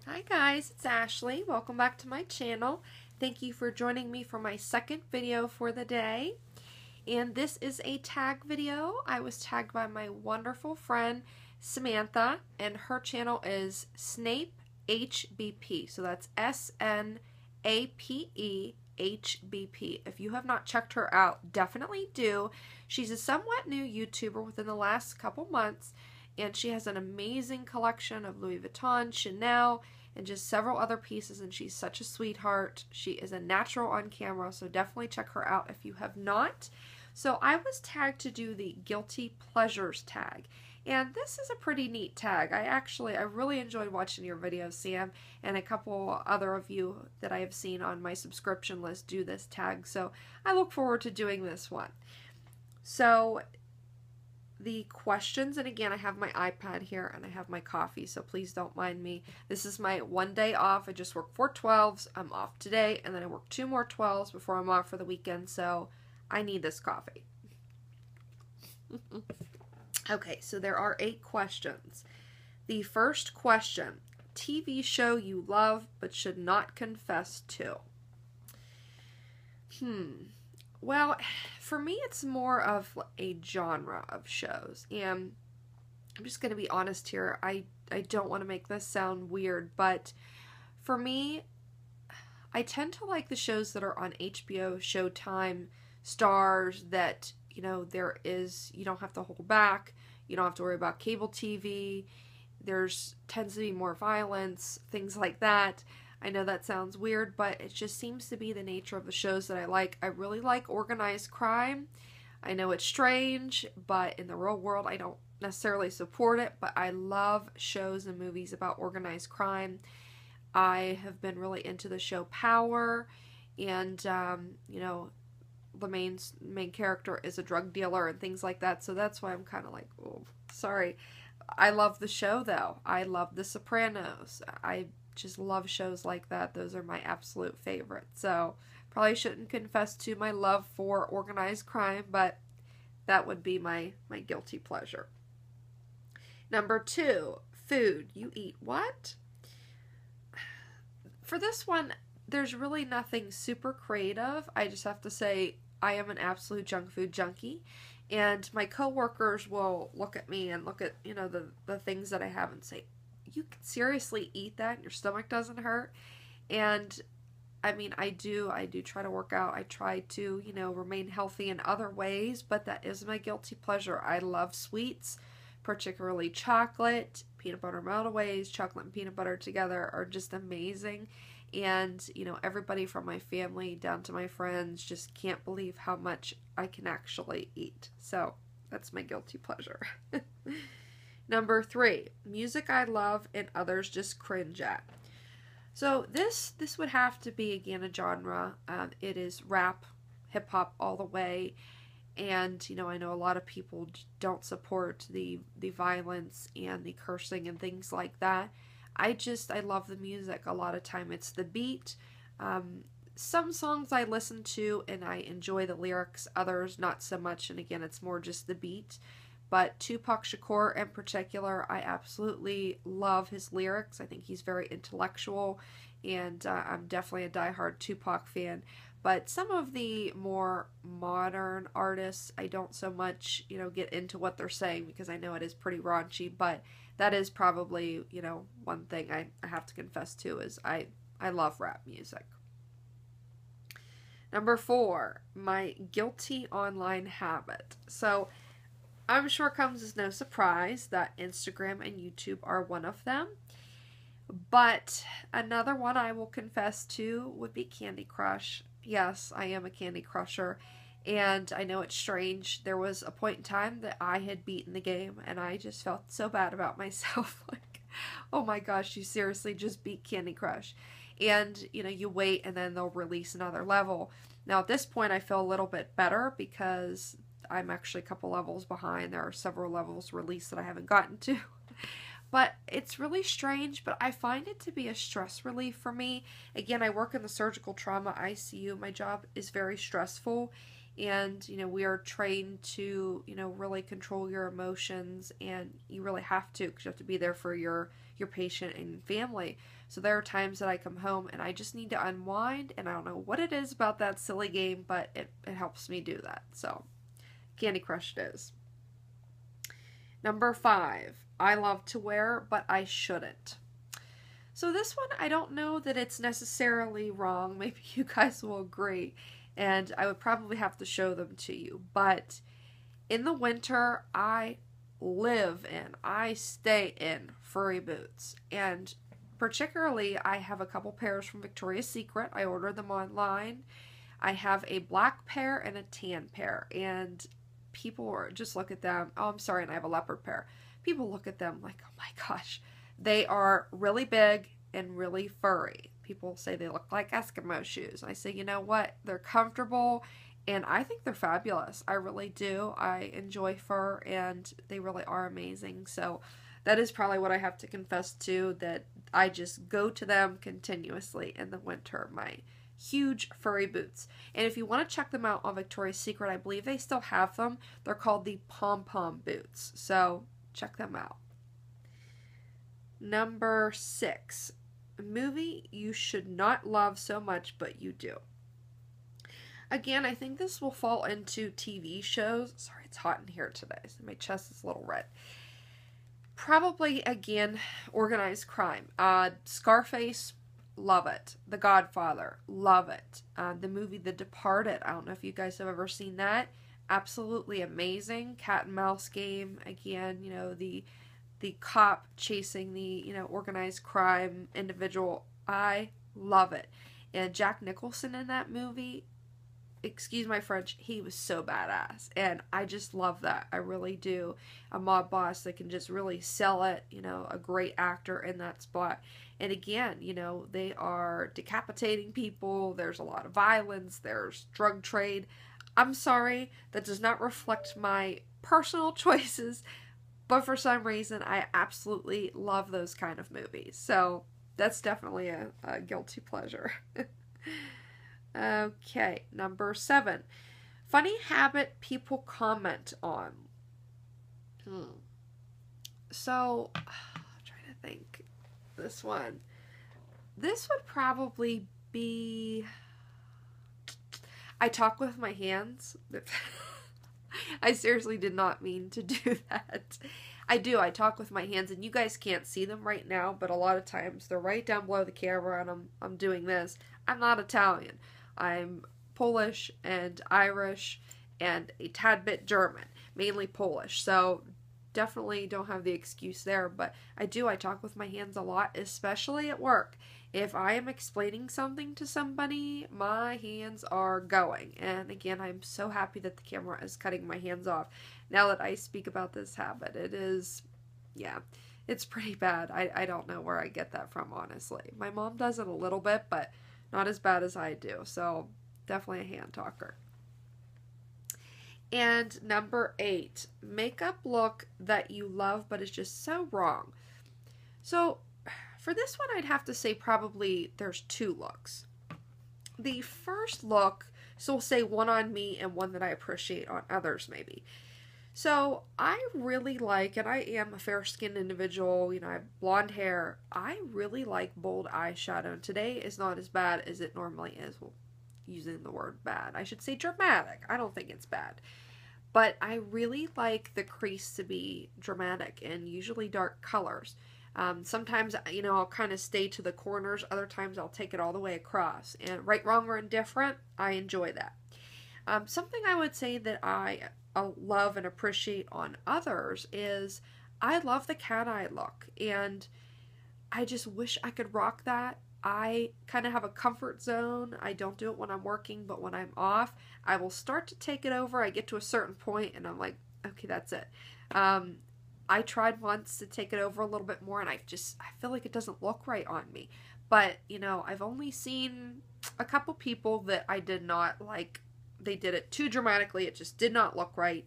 Hi guys, it's Ashley. Welcome back to my channel. Thank you for joining me for my second video for the day. And this is a tag video. I was tagged by my wonderful friend Samantha, and her channel is Snape HBP. So that's SNAPE HBP. If you have not checked her out, definitely do. She's a somewhat new YouTuber within the last couple months, and she has an amazing collection of Louis Vuitton, Chanel, and just several other pieces, and she's such a sweetheart. She is a natural on camera, so definitely check her out if you have not. So I was tagged to do the Guilty Pleasures tag, and this is a pretty neat tag. I really enjoyed watching your videos, Sam, and a couple other of you that I have seen on my subscription list do this tag, so I look forward to doing this one. So the questions, and again, I have my iPad here and I have my coffee, so please don't mind me. This is my one day off. I just work 4 12s. I'm off today, and then I work 2 more 12s before I'm off for the weekend, so I need this coffee. Okay, so there are 8 questions. The first question: TV show you love but should not confess to. Well, for me, it's more of a genre of shows, and I'm just going to be honest here. I don't want to make this sound weird, but for me, I tend to like the shows that are on HBO, Showtime, Stars, that, you know, you don't have to hold back, you don't have to worry about cable TV, tends to be more violence, things like that. I know that sounds weird, but it just seems to be the nature of the shows that I like. I really like organized crime. I know it's strange, but in the real world, I don't necessarily support it, but I love shows and movies about organized crime. I have been really into the show Power, and, you know, the main character is a drug dealer and things like that, so that's why I'm kind of like, oh, sorry. I love the show, though. I love The Sopranos. I just love shows like that. Those are my absolute favorites. So probably shouldn't confess to my love for organized crime, but that would be my guilty pleasure. Number 2, food. You eat what? For this one, there's really nothing super creative. I just have to say I am an absolute junk food junkie, and my coworkers will look at me and look at, you know, the things that I have and say, you can seriously eat that and your stomach doesn't hurt? And I mean, I do try to work out. I try to, you know, remain healthy in other ways, but that is my guilty pleasure. I love sweets, particularly chocolate. Peanut butter meltaways, chocolate and peanut butter together are just amazing. And, you know, everybody from my family down to my friends just can't believe how much I can actually eat. So that's my guilty pleasure. Number 3, music I love and others just cringe at. So this would have to be, again, a genre. It is rap, hip-hop all the way. And, you know, I know a lot of people don't support the violence and the cursing and things like that. I love the music. A lot of time it's the beat. Some songs I listen to and I enjoy the lyrics, others not so much, and again, it's more just the beat. But Tupac Shakur in particular, I absolutely love his lyrics. I think he's very intellectual, and I'm definitely a diehard Tupac fan. But some of the more modern artists, I don't so much, you know, get into what they're saying because I know it is pretty raunchy, but that is probably, you know, one thing I have to confess to is I love rap music. Number 4, my guilty online habit. So I'm sure it comes as no surprise that Instagram and YouTube are one of them. But another one I will confess to would be Candy Crush. Yes, I am a Candy Crusher, and I know it's strange. There was a point in time that I had beaten the game, and I just felt so bad about myself. Like, oh my gosh, you seriously just beat Candy Crush. And, you know, you wait, and then they'll release another level. Now, at this point, I feel a little bit better because I'm actually a couple levels behind. There are several levels released that I haven't gotten to. But it's really strange, but I find it to be a stress relief for me. Again, I work in the surgical trauma ICU. My job is very stressful, and, you know, we are trained to, you know, really control your emotions, and you really have to, because you have to be there for your your patient and family. So there are times that I come home and I just need to unwind, and I don't know what it is about that silly game, but it helps me do that. So Candy Crush it is. Number 5, I love to wear, but I shouldn't. So this one, I don't know that it's necessarily wrong. Maybe you guys will agree, and I would probably have to show them to you. But in the winter, I stay in furry boots. And particularly, I have a couple pairs from Victoria's Secret. I ordered them online. I have a black pair and a tan pair. And people just look at them. Oh, I'm sorry, and I have a leopard pair. People look at them like, oh my gosh. They are really big and really furry. People say they look like Eskimo shoes. I say, you know what? They're comfortable, and I think they're fabulous. I really do. I enjoy fur, and they really are amazing. So that is probably what I have to confess to, that I just go to them continuously in the winter. My huge furry boots. And if you want to check them out on Victoria's Secret, I believe they still have them. They're called the pom-pom boots. So check them out. Number 6, a movie you should not love so much, but you do. Again, I think this will fall into TV shows. Sorry, it's hot in here today, so my chest is a little red. Probably, again, organized crime. Scarface, love it. The Godfather, love it. The movie The Departed, I don't know if you guys have ever seen that. Absolutely amazing. Cat and mouse game. Again, you know, the cop chasing the, you know, organized crime individual. I love it. And Jack Nicholson in that movie, excuse my French, he was so badass. And I just love that. I really do. A mob boss that can just really sell it, you know, a great actor in that spot. And again, you know, they are decapitating people. There's a lot of violence. There's drug trade. I'm sorry, that does not reflect my personal choices, but for some reason, I absolutely love those kind of movies. So that's definitely a guilty pleasure. Okay, number 7. Funny habit people comment on. So, I'm trying to think. This one. This would probably be... I talk with my hands. I seriously did not mean to do that. I do. I talk with my hands, and you guys can't see them right now, but a lot of times they're right down below the camera, and I'm doing this. I'm not Italian. I'm Polish and Irish and a tad bit German, mainly Polish. So definitely don't have the excuse there, but I do. I talk with my hands a lot, especially at work. If I am explaining something to somebody, my hands are going. And again, I'm so happy that the camera is cutting my hands off now that I speak about this habit. It is, yeah, it's pretty bad. I don't know where I get that from, honestly. My mom does it a little bit, but not as bad as I do. So definitely a hand talker. And number 8, makeup look that you love but is just so wrong. So for this one, I'd have to say probably there's 2 looks. The first look, so we'll say one on me and one that I appreciate on others maybe. So I really like, and I am a fair-skinned individual, you know, I have blonde hair. I really like bold eyeshadow. And today is not as bad as it normally is. Well, using the word bad. I should say dramatic. I don't think it's bad. But I really like the crease to be dramatic and usually dark colors. Sometimes, you know, I'll kind of stay to the corners. Other times I'll take it all the way across. And right, wrong, or indifferent, I enjoy that. Something I would say that I love and appreciate on others is I love the cat eye look. And I just wish I could rock that. I kind of have a comfort zone. I don't do it when I'm working, but when I'm off, I will start to take it over. I get to a certain point and I'm like, okay, that's it. I tried once to take it over a little bit more, and I feel like it doesn't look right on me. But, you know, I've only seen a couple people that I did not like. They did it too dramatically. It just did not look right.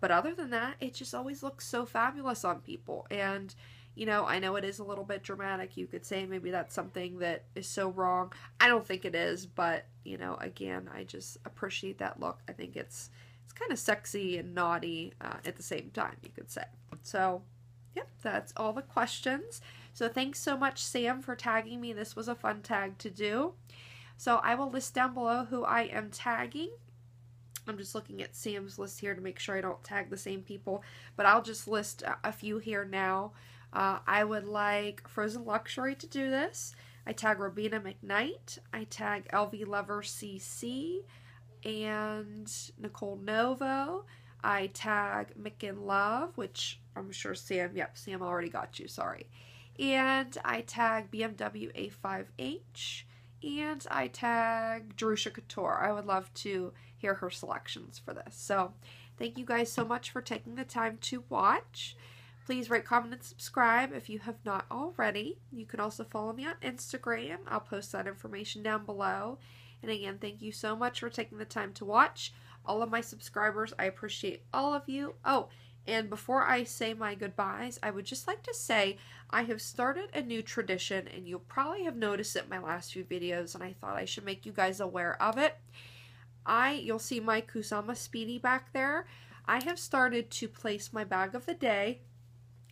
But other than that, it just always looks so fabulous on people. And, you know, I know it is a little bit dramatic. You could say maybe that's something that is so wrong. I don't think it is, but, you know, again, I just appreciate that look. I think it's kind of sexy and naughty at the same time, you could say. So, Yep, that's all the questions. So thanks so much, Sam, for tagging me. This was a fun tag to do. So I will list down below who I am tagging. I'm just looking at Sam's list here to make sure I don't tag the same people, but I'll just list a few here now. I would like Frozen Luxury to do this. I tag Robina McKnight. I tag LVlover CC and Nicole Novo. I tag MikInLVOE, which I'm sure Sam already got you, sorry. And I tag BMW A5H. And I tag Jerusha Couture. I would love to hear her selections for this. So thank you guys so much for taking the time to watch. Please rate, comment, and subscribe if you have not already. You can also follow me on Instagram. I'll post that information down below. And again, thank you so much for taking the time to watch. All of my subscribers, I appreciate all of you. Oh, and before I say my goodbyes, I would just like to say I have started a new tradition, and you'll probably have noticed it in my last few videos, and I thought I should make you guys aware of it. You'll see my Kusama Speedy back there. I have started to place my bag of the day,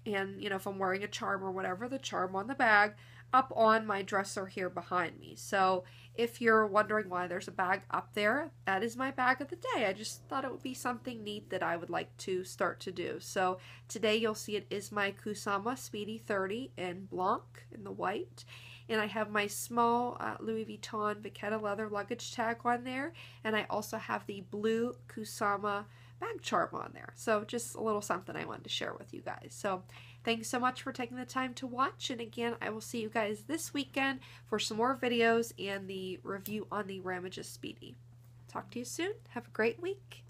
and you know, if I'm wearing a charm or whatever, the charm on the bag, up on my dresser here behind me. So if you're wondering why there's a bag up there, that is my bag of the day. I just thought it would be something neat that I would like to start to do. So today you'll see it is my Kusama Speedy 30 in Blanc in the white. And I have my small Louis Vuitton Vachetta leather luggage tag on there. And I also have the blue Kusama bag charm on there. So just a little something I wanted to share with you guys. So thanks so much for taking the time to watch. And again, I will see you guys this weekend for some more videos and the review on the Ramageous Speedy. Talk to you soon. Have a great week.